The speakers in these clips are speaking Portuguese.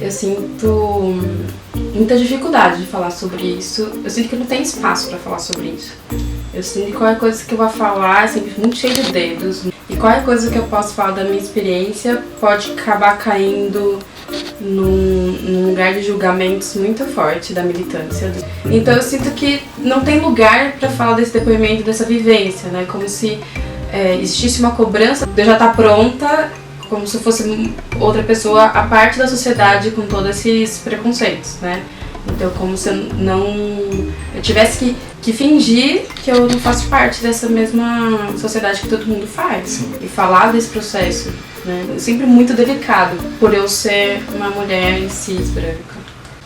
eu sinto muita dificuldade de falar sobre isso. Eu sinto que não tem espaço pra falar sobre isso. Eu sinto que qualquer coisa que eu vou falar é sempre muito cheio de dedos. E qualquer coisa que eu posso falar da minha experiência pode acabar caindo num lugar de julgamentos muito forte da militância. Então eu sinto que não tem lugar pra falar desse depoimento, dessa vivência, né? Como se existisse uma cobrança de eu já estar pronta, como se fosse outra pessoa a parte da sociedade com todos esses preconceitos, né? Então como se eu tivesse que fingir que eu não faço parte dessa mesma sociedade que todo mundo faz. Sim. E falar desse processo, né? É sempre muito delicado, por eu ser uma mulher cis branca.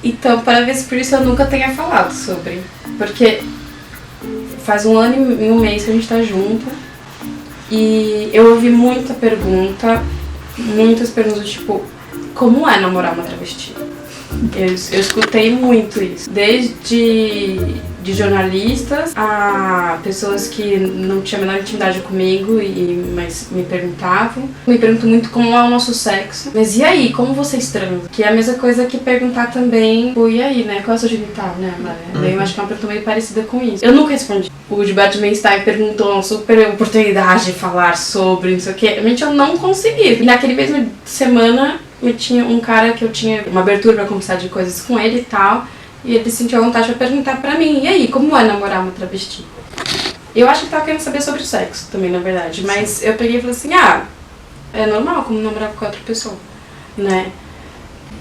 Então, talvez por isso eu nunca tenha falado sobre. Porque faz 1 ano e 1 mês que a gente tá junta. E eu ouvi muitas perguntas do tipo, como é namorar uma travesti? Eu escutei muito isso, desde de jornalistas a pessoas que não tinham a menor intimidade comigo, mas me perguntavam. Me perguntam muito como é o nosso sexo. Mas e aí, como vocês transam? Que é a mesma coisa que perguntar também, e aí, né, qual é o seu genital, né, Maria? Eu acho que é uma pergunta meio parecida com isso. Eu nunca respondi. O Gilberto Menstein perguntou uma super oportunidade de falar sobre, não sei o que. Realmente eu não consegui. E naquele mesmo semana, eu tinha um cara que eu tinha uma abertura pra conversar de coisas com ele e tal. E ele sentiu a vontade de perguntar pra mim, e aí, como é namorar uma travesti? Eu acho que ele tava querendo saber sobre o sexo também, na verdade. Mas eu peguei e falei assim, é normal como namorar com outra pessoa, né?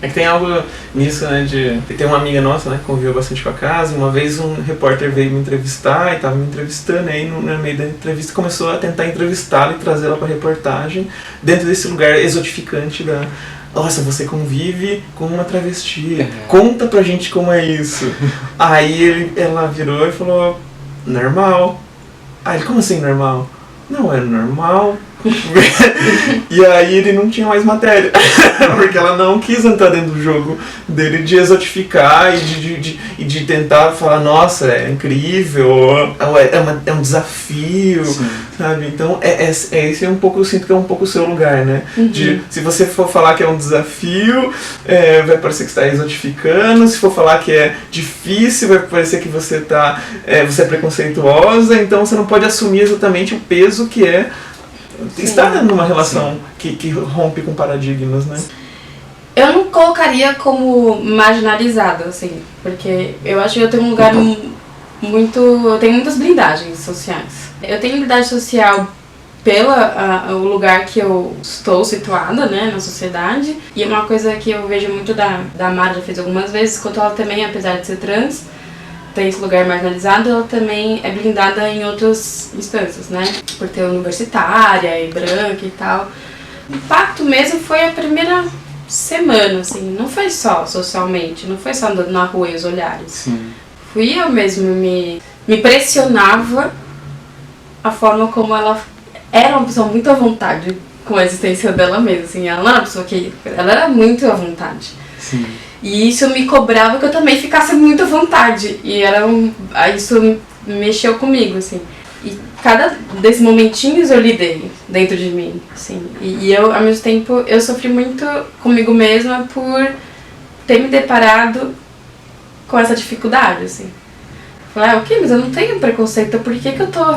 É que tem algo nisso, né, tem uma amiga nossa, né, que conviveu bastante com a casa, e uma vez um repórter veio me entrevistar e tava me entrevistando, e aí no meio da entrevista começou a tentar entrevistá-la e trazê-la pra reportagem dentro desse lugar exotificante da... Nossa, você convive com uma travesti, conta pra gente como é isso. Aí ela virou e falou, normal. Aí ele, como assim normal? Não, é normal. E aí ele não tinha mais matéria, porque ela não quis entrar dentro do jogo dele de exotificar e de tentar falar, nossa, é incrível, é um desafio. Sim. Sabe? Então esse é um pouco, eu sinto que é um pouco o seu lugar, né? Se você for falar que é um desafio, vai parecer que você está exotificando. Se for falar que é difícil, vai parecer que você é preconceituosa. Então você não pode assumir exatamente o peso que é estar numa relação que rompe com paradigmas, né? Eu não colocaria como marginalizado, assim, porque eu acho que eu tenho um lugar eu tenho muitas blindagens sociais. Eu tenho blindagem social pelo lugar que eu estou situada, né, na sociedade. E uma coisa que eu vejo muito da Mara, já fez algumas vezes, quanto ela também, apesar de ser trans, tem esse lugar marginalizado, ela também é blindada em outras instâncias, né? Por ter universitária e branca e tal. O impacto mesmo foi a primeira semana, assim, não foi só socialmente, não foi só andando na rua e os olhares. Sim. Fui eu mesmo, me pressionava a forma como ela era uma pessoa muito à vontade com a existência dela mesma, assim, ela não era uma pessoa que... ela era muito à vontade. Sim. E isso me cobrava que eu também ficasse muito à vontade. E isso mexeu comigo, assim. E cada desses momentinhos eu lidei dentro de mim, assim. E eu, ao mesmo tempo, eu sofri muito comigo mesma por ter me deparado com essa dificuldade, assim. Falei, ok, mas eu não tenho preconceito, por que eu tô...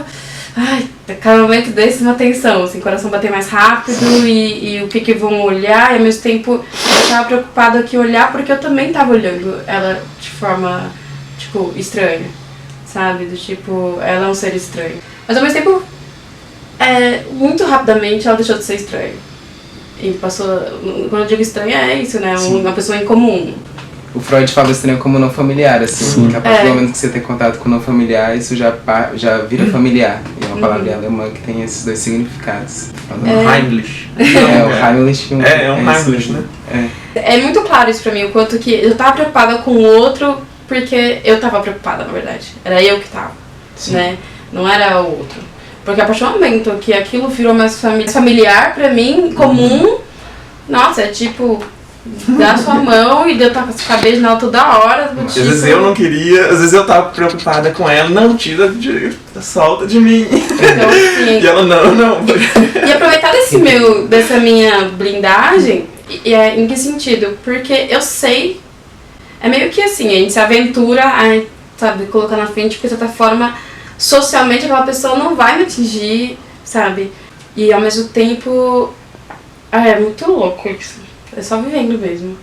Ai, cada momento desse uma tensão, assim, o coração bater mais rápido e o que vão olhar, e ao mesmo tempo eu tava preocupada que olhar, porque eu também tava olhando ela de forma, tipo, estranha, sabe? Do tipo, ela é um ser estranho. Mas ao mesmo tempo, muito rapidamente ela deixou de ser estranha. E passou, quando eu digo estranha é isso, né? Uma pessoa incomum. O Freud fala estranho como não familiar, assim, que a partir do momento que você tem contato com não familiar, isso já vira familiar. E é uma palavra alemã que tem esses dois significados. Heimlich. O Heimlich. É um Heimlich, né? É muito claro isso pra mim, o quanto que eu tava preocupada com o outro, porque eu tava preocupada, na verdade. Era eu que tava, né? Não era o outro. Porque a partir do momento que aquilo virou mais familiar pra mim, comum, nossa, é tipo... dá sua mão e deu com essa cabeça nela toda hora. Tipo... Às vezes eu não queria, às vezes eu tava preocupada com ela, não, solta de mim. Então, assim, e ela, não. E aproveitar dessa minha blindagem E em que sentido? Porque eu sei, é meio que assim, a gente se aventura a, sabe, colocar na frente, porque de certa forma, socialmente aquela pessoa não vai me atingir, sabe? E ao mesmo tempo, é muito louco isso, é só vivendo mesmo.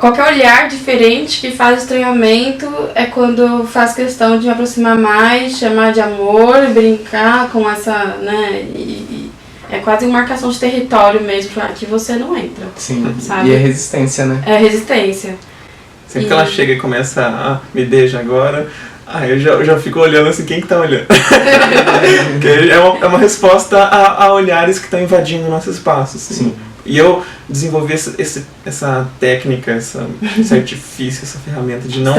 Qualquer olhar diferente que faz estranhamento é quando faz questão de me aproximar mais, chamar de amor, brincar com essa, né, e é quase uma marcação de território mesmo, que você não entra. Sim, sabe? E é resistência, né? É resistência. Sempre que ela chega e começa a me beija agora, eu já fico olhando assim, quem que tá olhando? Porque é uma resposta a olhares que estão invadindo o nosso espaço. Assim. Sim. E eu desenvolvi essa técnica, esse artifício, essa ferramenta de não...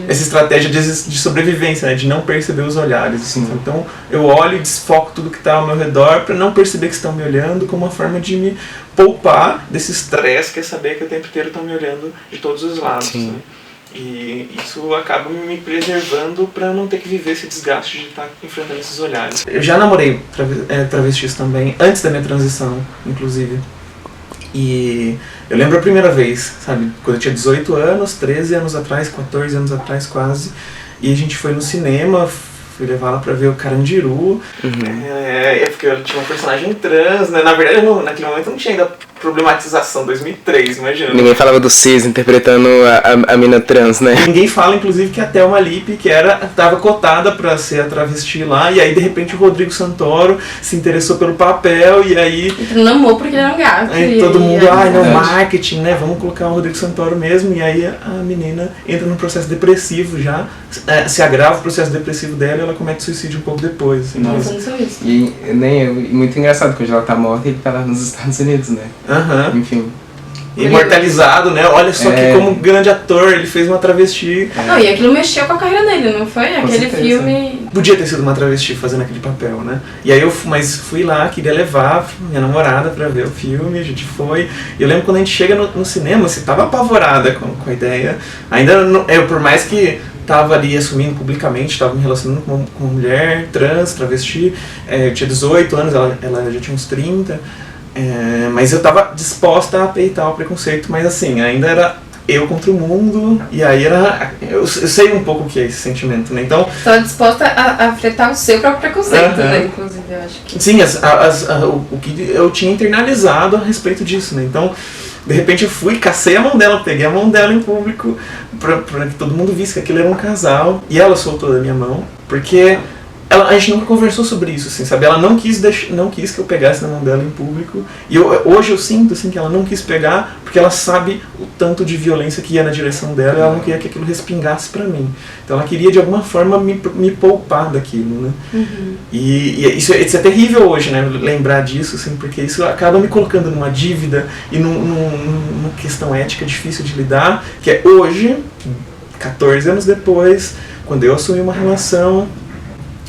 Essa estratégia de sobrevivência, né? De não perceber os olhares. Assim. Então eu olho e desfoco tudo que está ao meu redor para não perceber que estão me olhando, como uma forma de me poupar desse estresse, que é saber que o tempo inteiro estão me olhando de todos os lados. Né? E isso acaba me preservando para não ter que viver esse desgaste de estar enfrentando esses olhares. Eu já namorei travestis também, antes da minha transição, inclusive. E eu lembro a primeira vez, sabe? Quando eu tinha 18 anos, 13 anos atrás, 14 anos atrás quase. E a gente foi no cinema, fui levar ela pra ver o Carandiru. Porque eu tinha uma personagem trans, né? Na verdade, naquele momento não tinha ainda problematização, 2003, imagina. Ninguém falava do cis interpretando a mina trans, né? Ninguém fala, inclusive, que a Thelma Lippe, que tava cotada pra ser a travesti lá, e aí, de repente, o Rodrigo Santoro se interessou pelo papel, e aí... Ele não amou porque ele era um gato. Aí todo mundo, marketing, né? Vamos colocar o Rodrigo Santoro mesmo, e aí a menina entra num processo depressivo já, se agrava o processo depressivo dela, e ela comete suicídio um pouco depois. Assim, Nossa, não sou isso. E muito engraçado, quando ela tá morta, ele tá lá nos Estados Unidos, né? Enfim. Imortalizado, né? Olha só que como grande ator, ele fez uma travesti. Não, e aquilo mexeu com a carreira dele, não foi? Com aquele certeza. Filme... Podia ter sido uma travesti fazendo aquele papel, né? E aí mas fui lá, queria levar minha namorada pra ver o filme, a gente foi. E eu lembro quando a gente chega no cinema, você tava apavorada com a ideia. Ainda não, por mais que tava ali assumindo publicamente, tava me relacionando com uma mulher trans, travesti, eu tinha 18 anos, ela já tinha uns 30. Mas eu tava disposta a peitar o preconceito, mas assim, ainda era eu contra o mundo, e aí eu sei um pouco o que é esse sentimento, né? Então... Estava disposta a afetar o seu próprio preconceito, né? Inclusive, eu acho que... Sim, o que eu tinha internalizado a respeito disso, né? Então, de repente eu fui, cacei a mão dela, peguei a mão dela em público, pra que todo mundo visse que aquilo era um casal, e ela soltou da minha mão, porque... a gente nunca conversou sobre isso, assim, sabe? Ela não quis que eu pegasse na mão dela em público. E hoje eu sinto, assim, que ela não quis pegar porque ela sabe o tanto de violência que ia na direção dela e ela não queria que aquilo respingasse pra mim. Então ela queria, de alguma forma, me poupar daquilo, né? E isso é terrível hoje, né? Lembrar disso, assim, porque isso acaba me colocando numa dívida e numa questão ética difícil de lidar, que é hoje, 14 anos depois, quando eu assumi uma relação...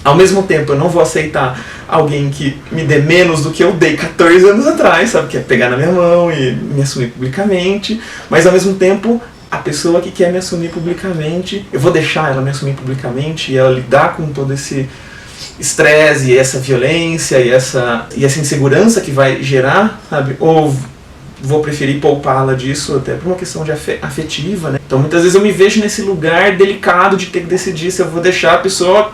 Ao mesmo tempo, eu não vou aceitar alguém que me dê menos do que eu dei 14 anos atrás, sabe? Que é pegar na minha mão e me assumir publicamente. Mas, ao mesmo tempo, a pessoa que quer me assumir publicamente, eu vou deixar ela me assumir publicamente e ela lidar com todo esse estresse e essa violência e essa insegurança que vai gerar, sabe? Ou vou preferir poupá-la disso até por uma questão de afetiva, né? Então, muitas vezes eu me vejo nesse lugar delicado de ter que decidir se eu vou deixar a pessoa...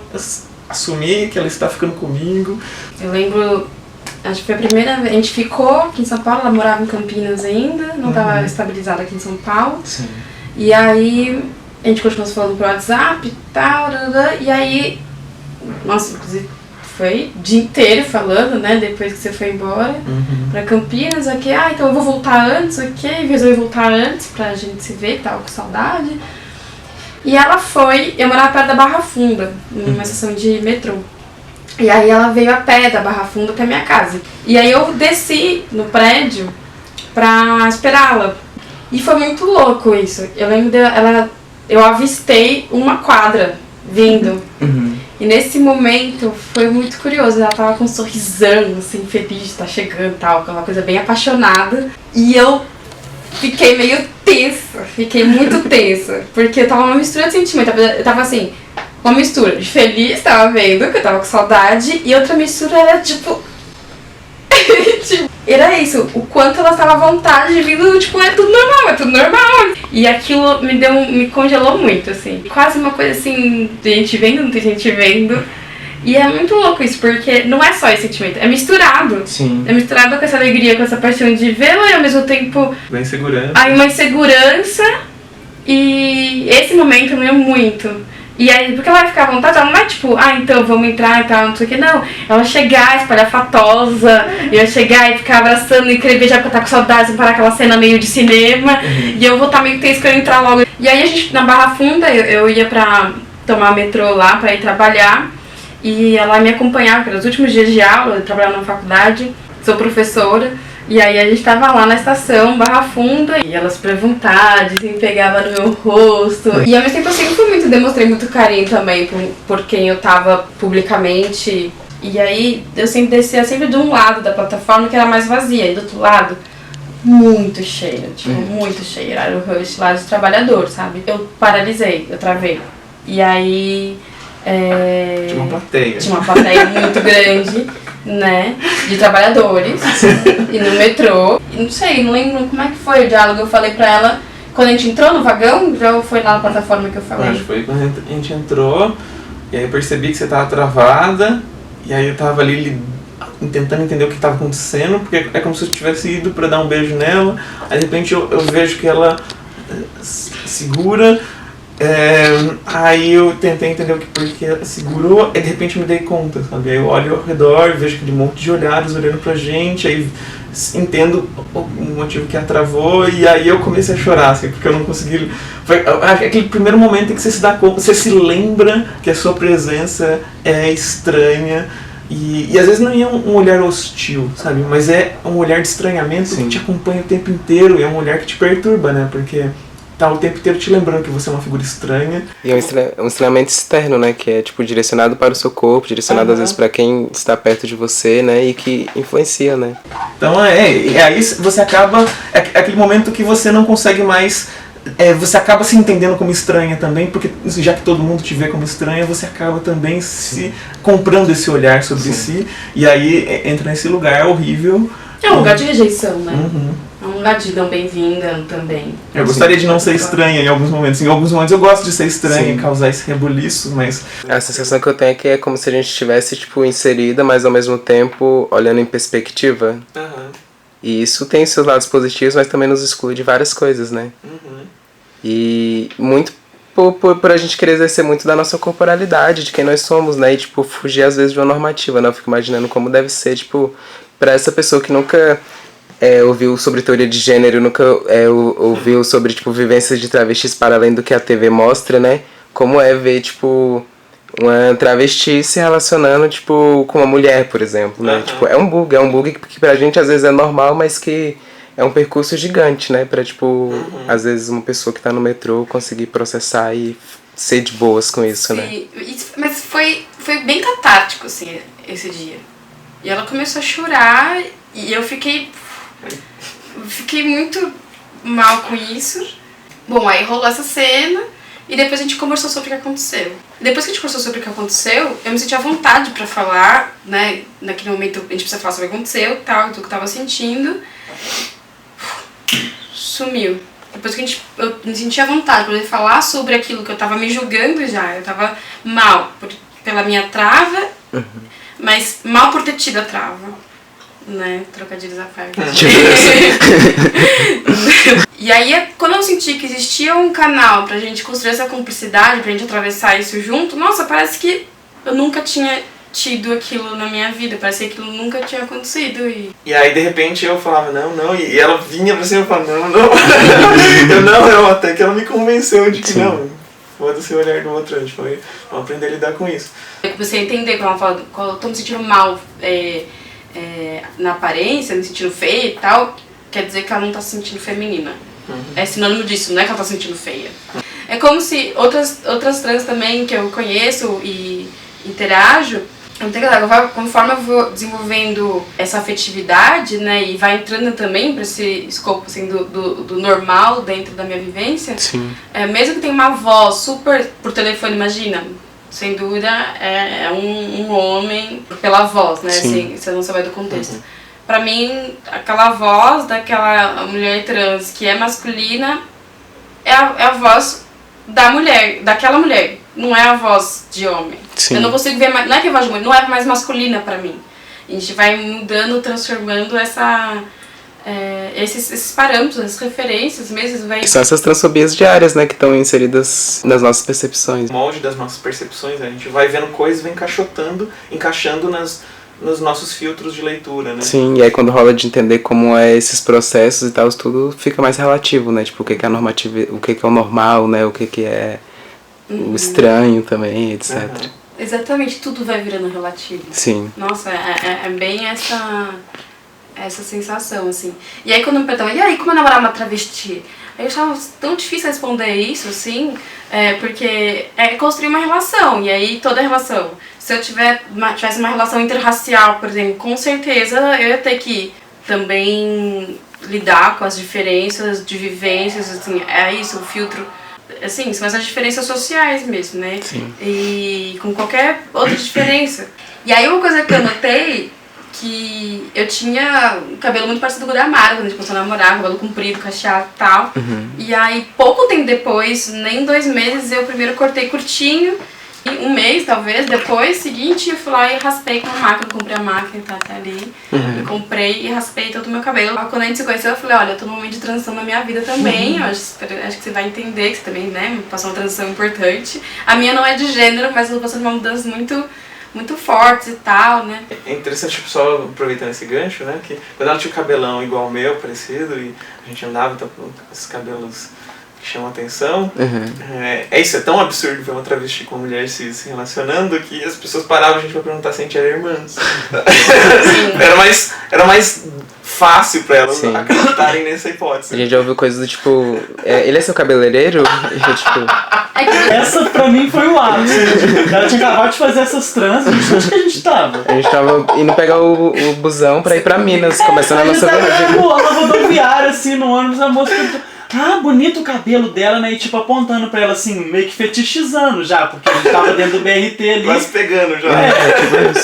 assumir que ela está ficando comigo. Eu lembro, acho que foi a primeira vez, a gente ficou aqui em São Paulo, ela morava em Campinas ainda, não estava estabilizada aqui em São Paulo. Sim. E aí a gente continuou se falando por WhatsApp e tal, e aí, nossa, inclusive foi o dia inteiro falando, né, depois que você foi embora pra Campinas, aqui, então eu vou voltar antes, resolvi voltar antes pra gente se ver, tava com saudade. E ela foi, eu morava perto da Barra Funda, numa estação de metrô. E aí ela veio a pé da Barra Funda até a minha casa. E aí eu desci no prédio pra esperá-la. E foi muito louco isso. Eu lembro eu avistei uma quadra vindo. E nesse momento foi muito curioso. Ela tava com um sorrisão, assim, feliz de estar chegando e tal, uma coisa bem apaixonada. E eu fiquei meio tensa, fiquei muito tensa, porque eu tava uma mistura de sentimento, eu tava assim, uma mistura de feliz, tava vendo, que eu tava com saudade, e outra mistura era tipo, era isso, o quanto ela estava à vontade vindo, tipo, é tudo normal. E aquilo me congelou muito, assim. Quase uma coisa assim, tem gente vendo, não tem gente vendo. E é muito louco isso, porque não é só esse sentimento, é misturado. Sim. É misturado com essa alegria, com essa paixão de vê-la e ao mesmo tempo... Uma insegurança. Aí uma insegurança, e esse momento me muito. E aí, porque ela vai ficar à vontade, ela não vai tipo, então vamos entrar e tal, não sei o que, não. Ela chegar espalhafatosa, ia chegar e ficar abraçando e querer beijar porque tá com saudade, parar aquela cena meio de cinema, e eu vou estar meio tenso querendo entrar logo. E aí a gente, na Barra Funda, eu ia pra tomar metrô lá pra ir trabalhar, e ela me acompanhava, porque nos últimos dias de aula, eu trabalhava na faculdade, sou professora. E aí a gente tava lá na estação, Barra Funda, e ela super à vontade, assim, pegava no meu rosto. E ao mesmo tempo eu sempre demonstrei muito carinho também por quem eu tava publicamente. E aí eu sempre descia sempre de um lado da plataforma que era mais vazia, e do outro lado, muito cheia, tipo, muito cheia. Era o rush lá de trabalhador, sabe? Eu paralisei, eu travei. E aí... Tinha uma plateia. Tinha uma plateia muito grande, né, de trabalhadores, e no metrô, e não lembro como é que foi o diálogo, eu falei pra ela, quando a gente entrou no vagão, já foi lá na plataforma que eu falei? Acho que foi quando a gente entrou, e aí eu percebi que você tava travada, e aí eu tava ali tentando entender o que estava acontecendo, porque é como se eu tivesse ido pra dar um beijo nela, aí de repente eu vejo que ela segura. Aí eu tentei entender porque ela segurou, e de repente me dei conta, sabe? Aí eu olho ao redor, vejo aquele monte de olhares olhando pra gente, aí entendo o motivo que a travou, e aí eu comecei a chorar, assim, porque eu não consegui... Foi aquele primeiro momento em que você se dá conta, você se lembra que a sua presença é estranha, e às vezes não é um olhar hostil, sabe? Mas é um olhar de estranhamento. Sim. Que te acompanha o tempo inteiro, e é um olhar que te perturba, né? Porque... tá o tempo inteiro te lembrando que você é uma figura estranha. E é um estranhamento externo, né? Que é, tipo, direcionado para o seu corpo, direcionado às vezes para quem está perto de você, né? E que influencia, né? Então, e aí você acaba... É aquele momento que você não consegue mais... você acaba se entendendo como estranha também, porque já que todo mundo te vê como estranha, você acaba também se comprando esse olhar sobre si. E aí entra nesse lugar horrível. É um lugar de rejeição, né? Uhum. É um lugar de não bem-vinda também. Eu gostaria de não ser estranha em alguns momentos. Em alguns momentos eu gosto de ser estranha e causar esse rebuliço, mas... A sensação que eu tenho é que é como se a gente estivesse, tipo, inserida, mas ao mesmo tempo olhando em perspectiva. Uhum. E isso tem seus lados positivos, mas também nos exclui de várias coisas, né? Uhum. E muito por a gente querer exercer muito da nossa corporalidade, de quem nós somos, né? E, tipo, fugir às vezes de uma normativa, né? Eu fico imaginando como deve ser, tipo, pra essa pessoa que nunca... ouviu sobre teoria de gênero, nunca ouviu sobre, tipo, vivências de travestis para além do que a TV mostra, né? Como é ver, tipo, uma travesti se relacionando, tipo, com uma mulher, por exemplo, né? Tipo, é um bug que pra gente às vezes é normal, mas que é um percurso gigante, né? Pra, tipo, às vezes uma pessoa que tá no metrô conseguir processar e ser de boas com isso, né? Mas foi bem catártico, assim, esse dia. E ela começou a chorar e eu fiquei muito mal com isso. Bom, aí rolou essa cena e depois a gente conversou sobre o que aconteceu. Depois que a gente conversou sobre o que aconteceu, eu me senti à vontade pra falar, né? Naquele momento a gente precisa falar sobre o que aconteceu, tal, tudo que eu tava sentindo. Sumiu. Depois que eu me senti à vontade pra poder falar sobre aquilo que eu tava me julgando já. Eu tava mal pela minha trava, mas mal por ter tido a trava. Né, trocadilhos à parte. E aí, quando eu senti que existia um canal pra gente construir essa cumplicidade, pra gente atravessar isso junto, nossa, parece que eu nunca tinha tido aquilo na minha vida, parecia que aquilo nunca tinha acontecido. E aí, de repente, eu falava, não, e ela vinha pra cima e eu falava, não, até que ela me convenceu de que não, foda-se o olhar do outro, a gente foi aprender a lidar com isso. Eu comecei a entender quando ela fala, quando eu tô me sentindo mal, na aparência, me sentindo feia e tal, quer dizer que ela não tá se sentindo feminina. É sinônimo disso, não é que ela tá se sentindo feia. É como se outras trans também que eu conheço e interajo, conforme eu vou desenvolvendo essa afetividade, né, e vai entrando também pra esse escopo assim, do normal dentro da minha vivência, mesmo que tenha uma voz super por telefone, imagina, sem dúvida é um homem pela voz, né? Assim, você não sabe do contexto. Pra mim, aquela voz daquela mulher trans que é masculina é a voz da mulher, daquela mulher. Não é a voz de homem. Sim. Eu não consigo ver mais, não é que a voz de mulher, não é mais masculina pra mim. A gente vai mudando, transformando esses parâmetros, essas referências mesmo. Que são essas transfobias diárias, né, que estão inseridas nas nossas percepções. O molde das nossas percepções, né? A gente vai vendo coisas, vai encaixando nos nossos filtros de leitura, né? Sim, e aí quando rola de entender como é esses processos e tal, tudo fica mais relativo, né? Tipo, o que é a normativa, o que é o normal, né? O que é o estranho também, etc. Uhum. Exatamente, tudo vai virando relativo. Sim. Nossa, é bem essa sensação, assim. E aí quando me perguntavam, e aí, como é namorar uma travesti? Aí eu achava tão difícil responder isso, assim, porque é construir uma relação, e aí toda relação. Se eu tivesse uma relação interracial, por exemplo, com certeza eu ia ter que também lidar com as diferenças de vivências, assim, é isso, o filtro, assim, são essas diferenças sociais mesmo, né? Sim. E com qualquer outra diferença. E aí uma coisa que eu notei, que eu tinha um cabelo muito parecido com o da Mara, quando a gente começou a namorar, cabelo comprido, cacheado e tal. Uhum. E aí, pouco tempo depois, nem 2 meses, eu primeiro cortei curtinho, e 1 mês, talvez, depois, seguinte, eu fui lá e raspei com a máquina, comprei a máquina, tá até ali, e comprei e raspei todo o meu cabelo. Quando a gente se conheceu, eu falei, olha, eu tô num momento de transição na minha vida também, eu acho que você vai entender, que você também, né, passou uma transição importante. A minha não é de gênero, mas eu tô passando uma mudança muito fortes e tal, né? É interessante, tipo, só aproveitando esse gancho, né, que quando ela tinha o cabelão igual ao meu, parecido, e a gente andava então, com esses cabelos que chamam atenção, isso, é tão absurdo ver uma travesti com uma mulher se relacionando que as pessoas paravam a gente pra perguntar se a gente era irmãs. era mais fácil pra elas acreditarem nessa hipótese. A gente já ouviu coisas do tipo, ele é seu cabeleireiro? E eu, tipo... Essa pra mim foi o ápice. Ela tinha acabado de fazer essas trans, onde que a gente tava? A gente tava indo pegar o busão pra ir pra Minas, começando a nossa viagem. Na rodoviária, assim, no ônibus, a moça perguntou, bonito o cabelo dela, né? E tipo, apontando pra ela, assim, meio que fetichizando já, porque a gente tava dentro do BRT ali. Quase pegando já.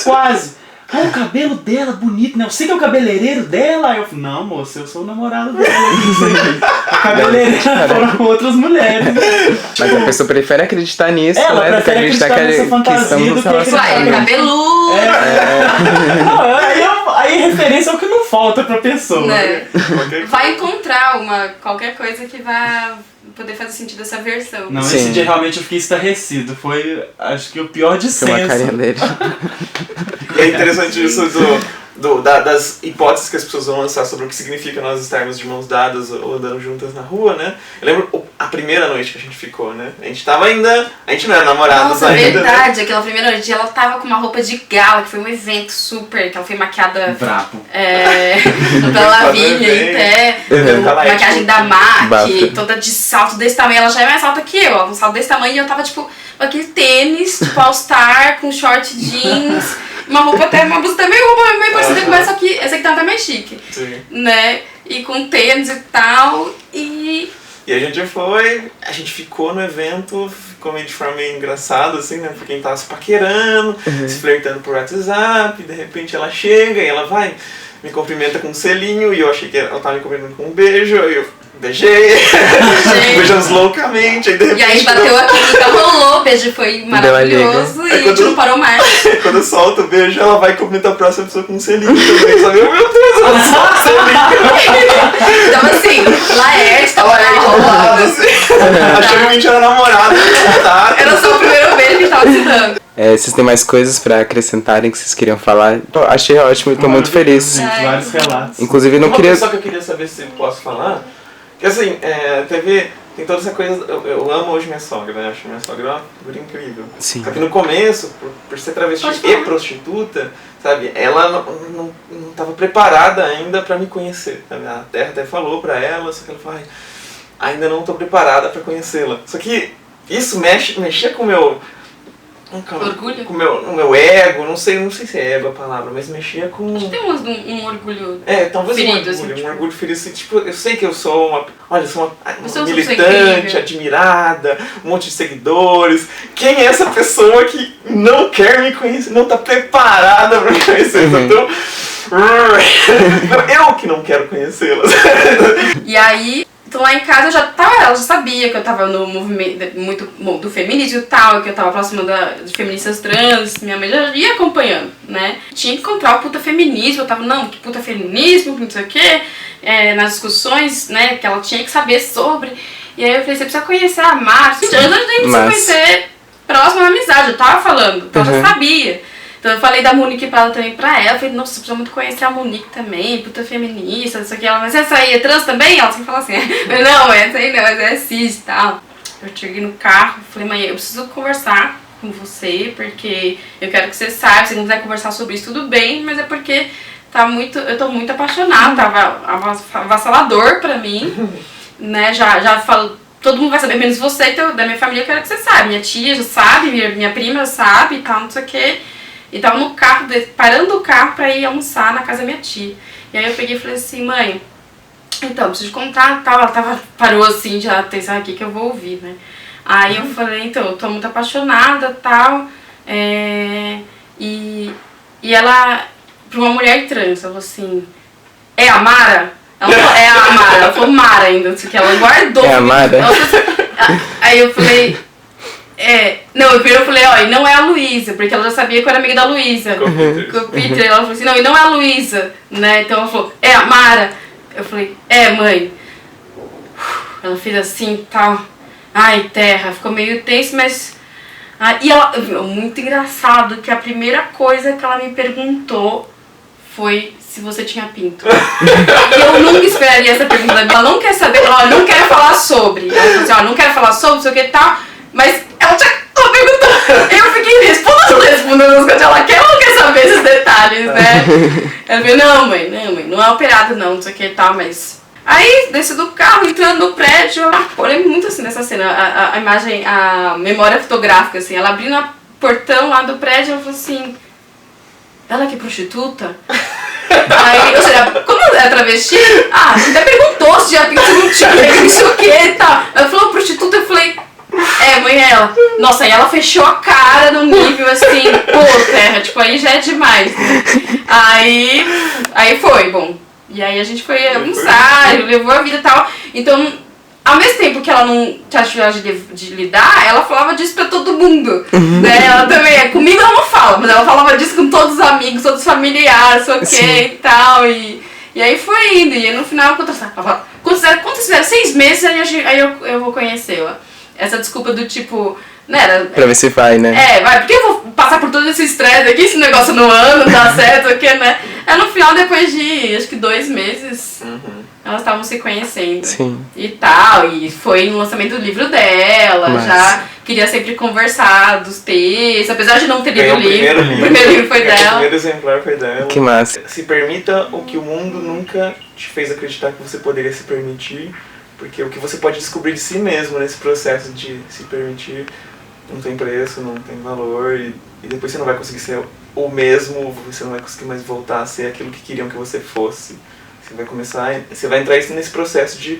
Quase. O cabelo dela, bonito, né? Eu sei que é o cabeleireiro dela. Aí eu falei, não, moça, eu sou o namorado dela. A cabeleireira foram outras mulheres. Mas a pessoa prefere acreditar nisso, ela né? Do que acreditar que estamos nos relacionando. É cabeludo. Não, aí referência é o que não falta pra pessoa. Né? Vai encontrar qualquer coisa que vá poder fazer sentido essa versão. Não, esse dia realmente eu fiquei estarrecido. Foi, acho que o pior de Foi uma carinha dele. E é interessante isso das hipóteses que as pessoas vão lançar sobre o que significa nós estarmos de mãos dadas ou andando juntas na rua, né? Eu lembro a primeira noite que a gente ficou, né? A gente não era namorados Nossa, ainda. verdade, né? Aquela primeira noite ela tava com uma roupa de gala, que foi um evento super, que ela foi maquiada... Brapo. Pela Lavínia, maquiagem da MAC, toda de salto desse tamanho, ela já é mais alta que eu, um salto desse tamanho, e eu tava tipo, com aquele tênis, tipo all-star, com short jeans, uma blusa meio parecida com essa aqui tá até mais chique. Sim. Né? E com tênis e tal, E a gente ficou no evento, ficou meio de forma meio engraçada, assim, né? Porque a gente tava se paquerando, se flertando por WhatsApp, de repente ela chega e ela vai, me cumprimenta com um selinho, e eu achei que ela tava me cumprimentando com um beijo, aí eu beijei, beijamos loucamente, aí de repente... E aí bateu aqui, então rolou, o beijo foi maravilhoso e a gente não parou mais. Quando eu solto o beijo, ela vai cumprimentar a próxima pessoa com um selinho também, sabe? Meu Deus, ela solta o selinho. Então assim, Laerte tava na roda, achando que a gente era namorado, era só o primeiro beijo que tava se dando. Vocês têm mais coisas pra acrescentarem que vocês queriam falar? Achei ótimo e tô muito feliz. Vários relatos. Inclusive não queria... Uma coisa que eu queria saber se posso falar, que assim, tem toda essa coisa, eu amo hoje minha sogra, né? Acho minha sogra uma figura incrível. Sim. Só que no começo, por ser travesti e prostituta, sabe, ela não tava preparada ainda pra me conhecer. A Terra até falou pra ela, só que ela falou, ainda não tô preparada pra conhecê-la. Só que isso mexia com o meu... Orgulho? Com o meu ego, não sei se é ego a palavra, mas mexia com... Acho que tem um orgulho talvez ferido, um orgulho ferido, assim, tipo, eu sei que eu sou uma uma militante, admirada, um monte de seguidores. Quem é essa pessoa que não quer me conhecer, não tá preparada pra me conhecer? Então, Eu que não quero conhecê-las. E aí, então lá em casa ela já sabia que eu tava no movimento muito do feminismo e tal, que eu tava próxima de feministas trans, minha mãe já ia acompanhando, né? Tinha que encontrar o puta feminismo, eu tava, não, que puta feminismo, não sei o quê, nas discussões, né, que ela tinha que saber sobre. E aí eu falei, você precisa conhecer a Márcia, antes da gente se conhecer próxima da amizade, eu tava falando, então eu já sabia. Então eu falei da Monique pra ela também pra ela, eu falei, nossa, você precisa muito conhecer a Monique também, puta feminista, não sei o que, ela, mas essa aí é trans também? Ela sempre fala assim, mas não, essa aí não, mas é cis e tal. Eu cheguei no carro, falei, mãe, eu preciso conversar com você, porque eu quero que você saiba, se não quiser conversar sobre isso, tudo bem, mas é porque eu tô muito apaixonada, tava avassalador pra mim, né, já falo, todo mundo vai saber, menos você, então, da minha família, eu quero que você saiba, minha tia já sabe, minha prima sabe e tal, não sei o que. E tava no carro, parando o carro pra ir almoçar na casa da minha tia. E aí eu peguei e falei assim, mãe, então, preciso contar, tal. Ela parou assim, já atenção aqui que eu vou ouvir, né? Aí eu falei, então, eu tô muito apaixonada, tal, e ela, pra uma mulher trans, ela falou assim, é a Mara? Ela falou, é a Mara, ela falou Mara ainda, não sei o que, ela guardou. É a Mara? Aí eu falei... não, eu falei, ó, e não é a Luísa, porque ela já sabia que eu era amiga da Luísa. Com o Peter, ela falou assim, não, e não é a Luísa, né? Então ela falou, é a Mara. Eu falei, mãe. Ela fez assim e tal. Ai, terra, ficou meio tenso, mas... e ela, muito engraçado, que a primeira coisa que ela me perguntou foi se você tinha pinto. E eu nunca esperaria essa pergunta. Ela não quer saber, ela não quer falar sobre. Ela falou assim, ó, não quero falar sobre, não sei o que e tal. Mas ela perguntou, eu fiquei respondendo as coisas, ela não quer saber esses detalhes, né? Ela falou, não mãe, não é operado não sei o que e tal, mas... Aí, desci do carro, entrando no prédio, eu lembro muito assim nessa cena, a imagem, a memória fotográfica, assim, ela abrindo o portão lá do prédio, ela falou assim, ela que é prostituta? Aí, ou seja, como ela é travesti, até perguntou se já não tinha, não sei o que e tal. Ela falou prostituta, eu falei... mãe, ela. Nossa, aí ela fechou a cara no nível assim, pô, terra, tipo, aí já é demais, né? Aí foi, bom. E aí a gente foi almoçar, levou a vida e tal. Então, ao mesmo tempo que ela não tinha dificuldade de lidar, ela falava disso pra todo mundo. Né? Ela também, comigo ela não fala, mas ela falava disso com todos os amigos, todos os familiares, sei o que e tal. E aí foi indo. E aí no final, quando tiver 6 meses, aí eu vou conhecê-la. Essa desculpa do tipo, né? Pra ver se vai, né? Vai, porque eu vou passar por todo esse estresse aqui, esse negócio no ano, não dá certo, o que, né? Aí no final, depois de, acho que 2 meses, elas estavam se conhecendo. Sim. E tal, e foi no lançamento do livro dela, já queria sempre conversar dos textos, apesar de não ter lido o livro. O primeiro livro foi dela. O primeiro exemplar foi dela. Que massa. Se permita o que o mundo nunca te fez acreditar que você poderia se permitir. Porque o que você pode descobrir de si mesmo nesse processo de se permitir não tem preço, não tem valor, e depois você não vai conseguir ser o mesmo, você não vai conseguir mais voltar a ser aquilo que queriam que você fosse. Você vai entrar nesse processo de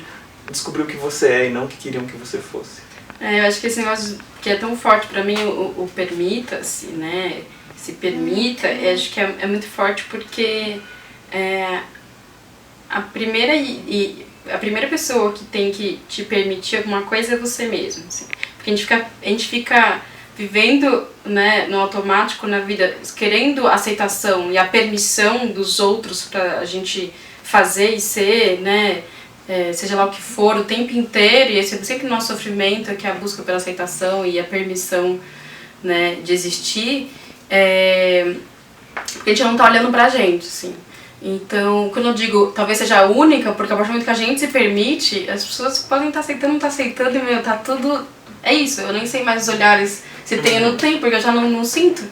descobrir o que você é e não o que queriam que você fosse. Eu acho que esse negócio que é tão forte pra mim, o permita-se, né? Se permita, acho que é muito forte porque a primeira pessoa que tem que te permitir alguma coisa é você mesmo, assim. Porque a gente fica vivendo, né, no automático na vida, querendo a aceitação e a permissão dos outros pra gente fazer e ser, né, seja lá o que for, o tempo inteiro, e esse é sempre o nosso sofrimento, que é a busca pela aceitação e a permissão, né, de existir, porque a gente não tá olhando pra gente, assim. Então, quando eu digo, talvez seja a única, porque a partir do momento que a gente se permite, as pessoas podem estar aceitando, não tá aceitando, e tá tudo... É isso, eu nem sei mais os olhares, se tem ou não tem, porque eu já não sinto,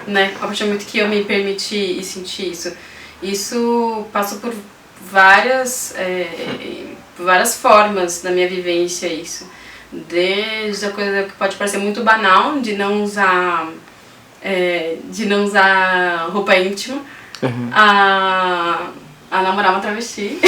né? A partir do momento que eu me permiti e senti isso. Isso passou por várias formas na minha vivência, isso. Desde a coisa que pode parecer muito banal, de não usar roupa íntima, a namorar uma travesti.